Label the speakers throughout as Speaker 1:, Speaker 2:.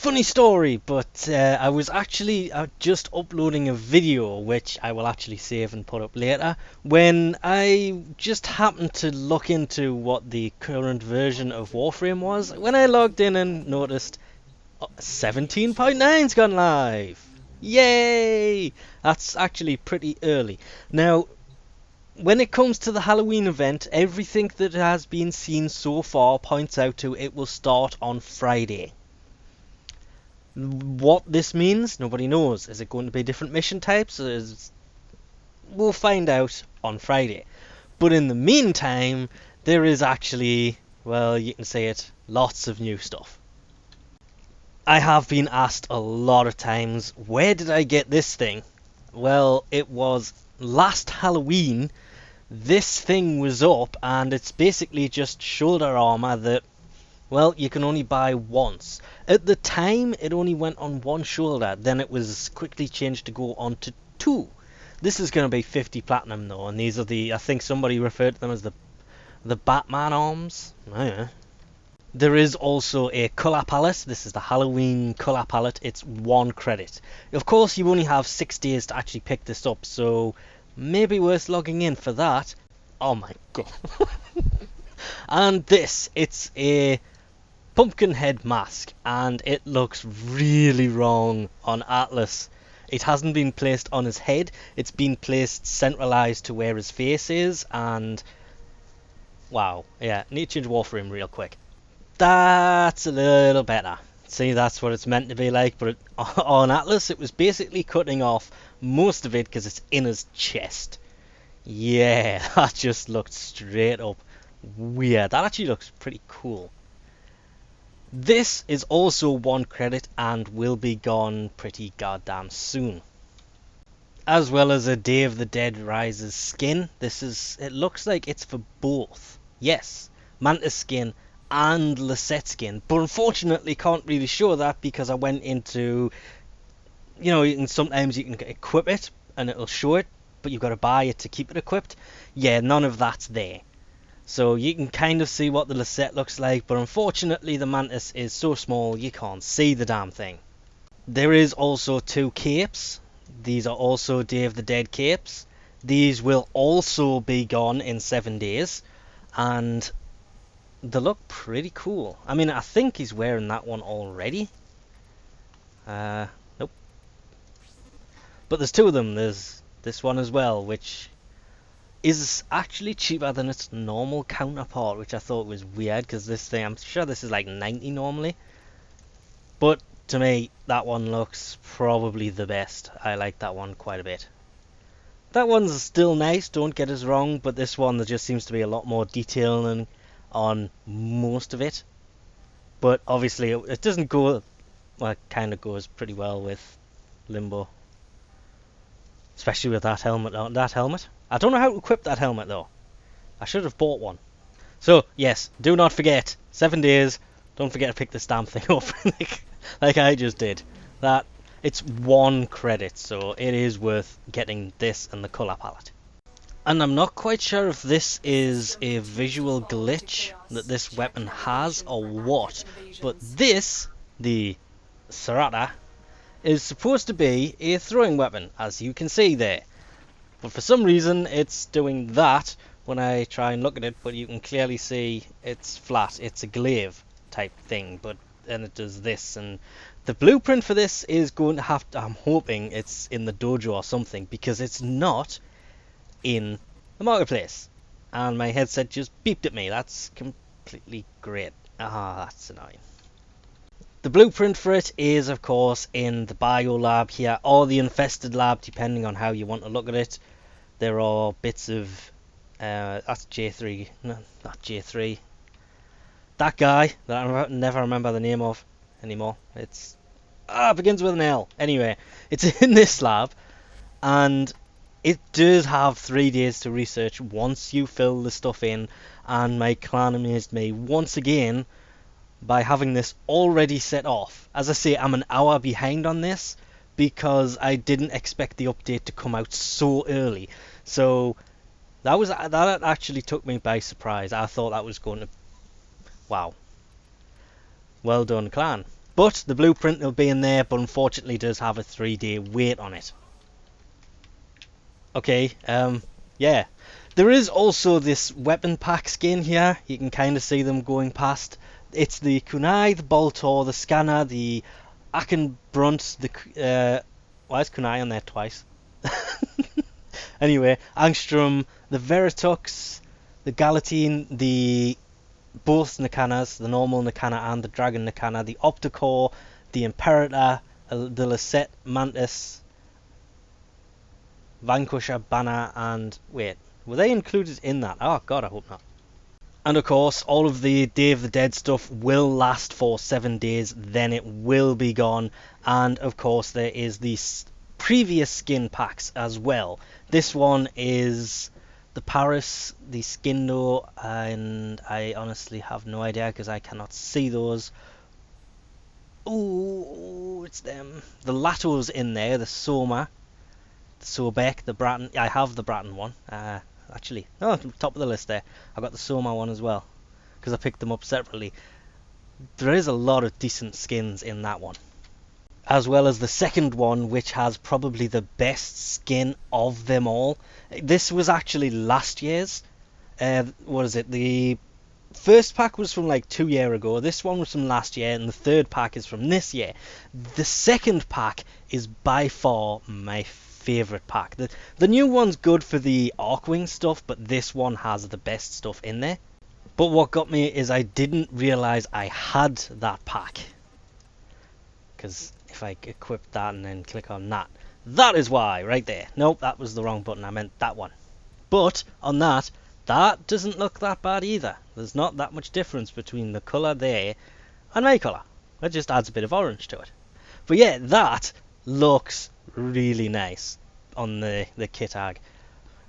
Speaker 1: Funny story, but I was actually just uploading a video, which I will actually save and put up later, when I just happened to look into what the current version of Warframe was, when I logged in and noticed 17.9's gone live. Yay! That's actually pretty early. Now, when it comes to the Halloween event, everything that has been seen so far points out to it will start on Friday. What this means, nobody knows. Is it going to be different mission types? We'll find out on Friday. But in the meantime, there is actually, well, you can say it, lots of new stuff. I have been asked a lot of times, where did I get this thing? Well, it was last Halloween. This thing was up, and it's basically just shoulder armor that, well, you can only buy once. At the time, it only went on one shoulder. Then it was quickly changed to go on to two. This is going to be 50 platinum though, and these are the, I think somebody referred to them as the Batman arms. Oh, yeah. There is also a colour palette. This is the Halloween colour palette. It's 1 credit. Of course, you only have 6 days to actually pick this up, so maybe worth logging in for that. Oh my god. And this, it's a pumpkin head mask, and it looks really wrong on Atlas. It hasn't been placed on his head, it's been placed centralized to where his face is, and wow, yeah, need to change Warframe real quick. That's a little better. See, that's what it's meant to be like, but on Atlas it was basically cutting off most of it because it's in his chest. Yeah, that just looked straight up weird. That actually looks pretty cool. This is also 1 credit and will be gone pretty goddamn soon. As well as a Day of the Dead Rises skin. It looks like it's for both. Yes, Mantis skin and Liset skin. But unfortunately can't really show that because I went into, sometimes you can equip it and it'll show it, but you've got to buy it to keep it equipped. Yeah, none of that's there. So you can kind of see what the Liset looks like, but unfortunately the Mantis is so small you can't see the damn thing. There is also 2 capes. These are also Day of the Dead capes. These will also be gone in 7 days, and they look pretty cool. I mean, I think he's wearing that one already. Nope. But there's 2 of them. There's this one as well, which is actually cheaper than its normal counterpart, which I thought was weird because this thing, I'm sure this is like 90 normally, but to me that one looks probably the best. I like that one quite a bit. That one's still nice, don't get us wrong, but this one there just seems to be a lot more detailing on most of it. But obviously it doesn't go, well, it kind of goes pretty well with Limbo, especially with that helmet. I don't know how to equip that helmet though. I should have bought one. So yes, do not forget, 7 days. Don't forget to pick this damn thing up like I just did. That it's 1 credit, so it is worth getting this and the colour palette. And I'm not quite sure if this is a visual glitch that this weapon has or what, but this, the Cerata, is supposed to be a throwing weapon, as you can see there. But for some reason it's doing that when I try and look at it, but you can clearly see it's flat. It's a glaive type thing, but then it does this, and the blueprint for this is going to have to, I'm hoping it's in the dojo or something, because it's not in the marketplace. And my headset just beeped at me. That's completely great. That's annoying. The blueprint for it is, of course, in the bio lab here, or the infested lab, depending on how you want to look at it. There are bits of, that's J3, no, not J3. That guy that I never remember the name of anymore. It begins with an L. Anyway, it's in this lab, and it does have 3 days to research once you fill the stuff in, and my clan amazed me once again by having this already set off. As I say, I'm an hour behind on this because I didn't expect the update to come out so early. So that actually took me by surprise. I thought that was going to, wow, well done clan. But the blueprint will be in there, but unfortunately does have a 3-day wait on it. Okay, yeah. There is also this weapon pack skin here. You can kind of see them going past. It's the Kunai, the Boltor, the Skana, the Ack Brunt, why is Kunai on there twice? Anyway, Angstrum, the Veritux, the Galatine, both Nikanas, the normal Nikana and the Dragon Nikana, the Opticor, the Imperator, the Liset, Mantis, Vanquished Banner, and wait, were they included in that? Oh god, I hope not. And of course, all of the Day of the Dead stuff will last for 7 days, then it will be gone. And of course, there is the previous skin packs as well. This one is the Paris, the Skindo, and I honestly have no idea because I cannot see those. Ooh, it's them. The Lato's in there, the Soma, the Sobek, the Bratton. I have the Bratton one. Actually, no, top of the list there. I got the Soma one as well because I picked them up separately. There is a lot of decent skins in that one, as well as the second one, which has probably the best skin of them all. This was actually last year's. What is it? The first pack was from like 2 years ago. This one was from last year, and the third pack is from this year. The second pack is by far my favorite pack. The new one's good for the Arcwing stuff, but this one has the best stuff in there. But what got me is I didn't realize I had that pack, because if I equip that and then click on that, that is why right there. Nope, that was the wrong button. I meant that one. But on that doesn't look that bad either. There's not that much difference between the color there and my color. It just adds a bit of orange to it. But yeah, that looks really nice on the kit ag,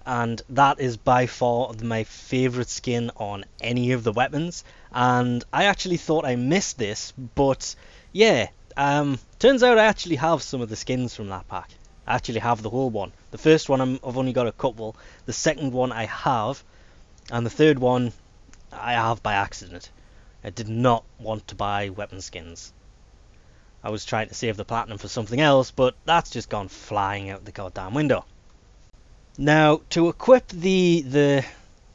Speaker 1: and that is by far my favorite skin on any of the weapons. And I actually thought I missed this, but yeah, turns out I actually have some of the skins from that pack. I actually have the whole one. The first one I've only got a couple, the second one I have, and the third one I have by accident. I did not want to buy weapon skins. I was trying to save the platinum for something else, but that's just gone flying out the goddamn window. Now, to equip the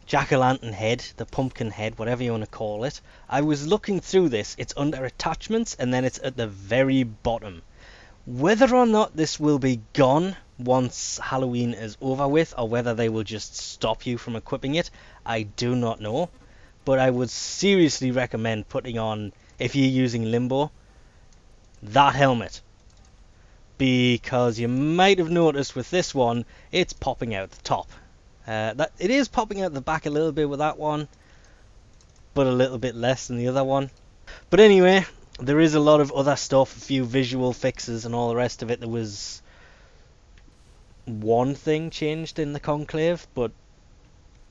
Speaker 1: jack-o'-lantern head, the pumpkin head, whatever you want to call it, I was looking through this. It's under attachments, and then it's at the very bottom. Whether or not this will be gone once Halloween is over with, or whether they will just stop you from equipping it, I do not know. But I would seriously recommend putting on, if you're using Limbo, that helmet, because you might have noticed with this one it's popping out the top. That it is popping out the back a little bit with that one, but a little bit less than the other one. But anyway, there is a lot of other stuff, a few visual fixes and all the rest of it. There was one thing changed in the Conclave, but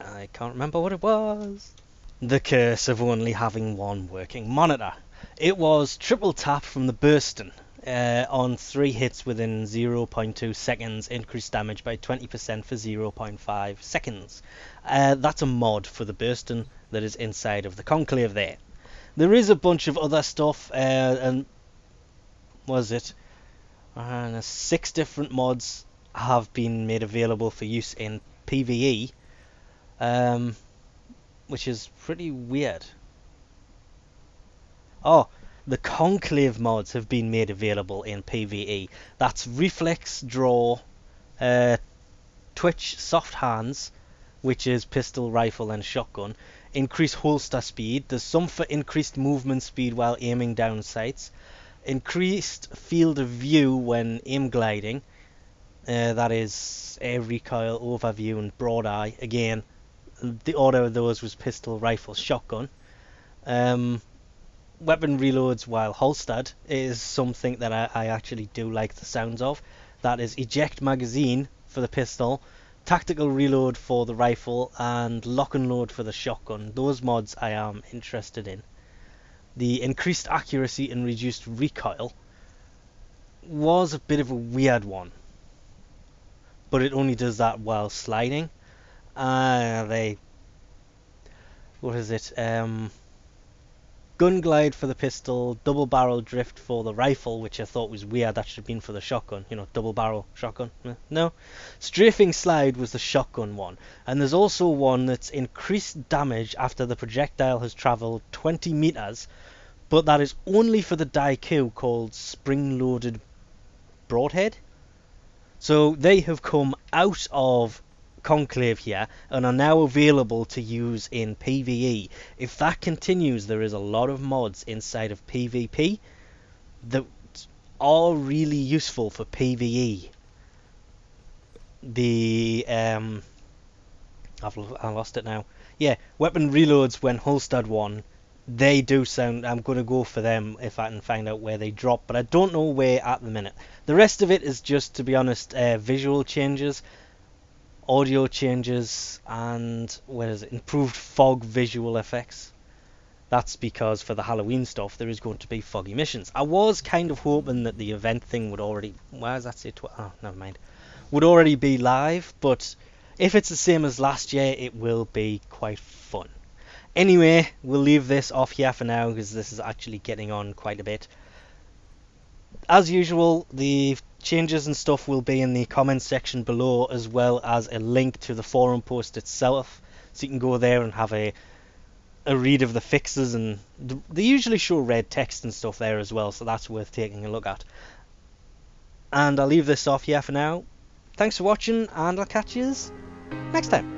Speaker 1: I can't remember what it was. The curse of only having one working monitor. It was triple tap from the Burston on 3 hits within 0.2 seconds, increased damage by 20% for 0.5 seconds. That's a mod for the Burston that is inside of the Conclave there. There is a bunch of other stuff, and was it? 6 different mods have been made available for use in PvE, which is pretty weird. Oh, the Conclave mods have been made available in PvE. That's Reflex, Draw, Twitch, Soft Hands, which is pistol, rifle and shotgun. Increase holster speed. There's some for increased movement speed while aiming down sights. Increased field of view when aim gliding. That is air recoil, overview and broad eye. Again, the order of those was pistol, rifle, shotgun. Weapon reloads while holstered is something that I actually do like the sounds of. That is eject magazine for the pistol, tactical reload for the rifle, and lock and load for the shotgun. Those mods I am interested in. The increased accuracy and reduced recoil was a bit of a weird one, but it only does that while sliding. What is it? gun glide for the pistol, double barrel drift for the rifle, which I thought was weird. That should have been for the shotgun, you know, double barrel shotgun. No, strafing slide was the shotgun one, and there's also one that's increased damage after the projectile has travelled 20 meters, but that is only for the Daiku, called spring-loaded broadhead. So they have come out of Conclave here and are now available to use in PvE. If that continues, there is a lot of mods inside of PvP that are really useful for PvE. I lost it now. Yeah, weapon reloads when holstered one. They do sound. I'm going to go for them if I can find out where they drop, but I don't know where at the minute. The rest of it is just, to be honest, visual changes, audio changes, and improved fog visual effects. That's because for the Halloween stuff there is going to be foggy missions. I was kind of hoping that the event thing would already, why does that say never mind, would already be live, but if it's the same as last year, it will be quite fun. Anyway, we'll leave this off here for now because this is actually getting on quite a bit. As usual, the changes and stuff will be in the comments section below, as well as a link to the forum post itself, so you can go there and have a read of the fixes, and they usually show red text and stuff there as well, so that's worth taking a look at. And I'll leave this off here for now. Thanks for watching, and I'll catch you next time.